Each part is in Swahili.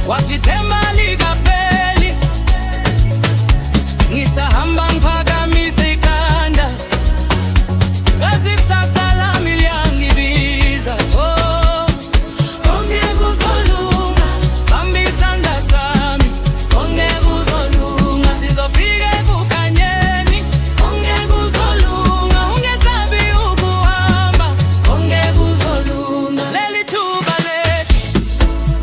wakithemba likapeli, ngisahamba ngiphakamise ikhanda, ngazi kusasa lami liyangibiza. Oh, konke kuzolunga, bamba isandla sami, konke kuzolunga, sizofika ekukhanyeni, konke kuzolunga, ungesabi ukuhamba, konke kuzolunga, leli thuba lethu,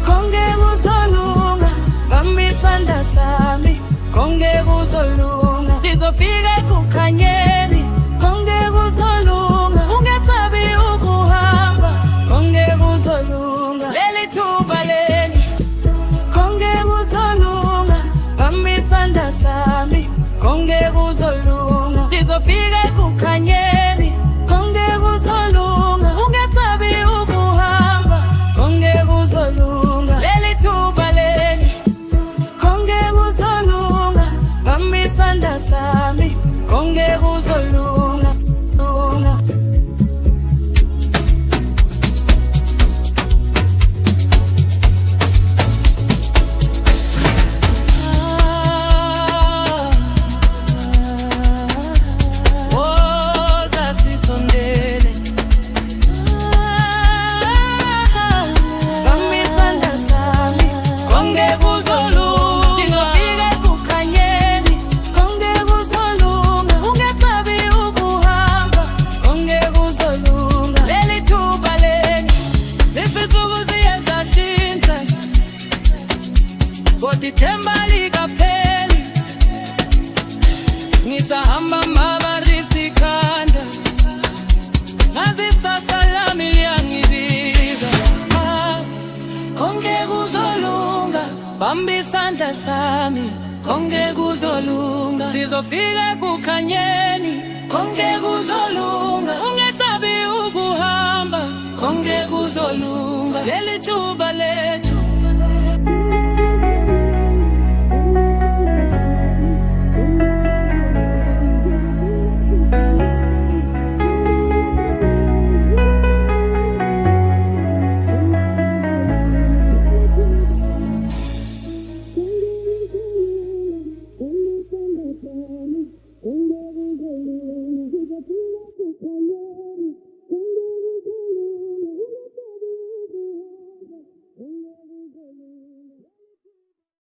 konke kuzolunga, bamba isandla sami, konke kuzolunga, sizofika ekukhanyeni, konke kuzolunga, ungesabi ukuhamba, konke kuzolunga, leli thuba leli, konke kuzolunga, bamba isandla sami, konke kuzolunga, sizofika ekukhanyeni, konke kuzolunga, ungesabi ukuhamba, konke kuzolunga, leli thuba leli, konke kuzolunga, bamba isandla sami, konke kuzolunga. Woza sisondele, bamba isandla sami, konke kuzolunga, sizofika ekukhanyeni, konke kuzolunga, ungesabi ukuhamba, konke kuzolunga, leli thuba leli, lifisa ukuziyenza shintsha, kodwa ithemba likapheli, ngisahamba mabarisa ikhanda, ngazi kusasa lami liyangibiza. Konke kuzolunga, bamba isandla sami, konke kuzolunga, sizofika ekukhanyeni, konke kuzolunga, ungesabi ukuhamba, konke kuzolunga, leli thuba lethu.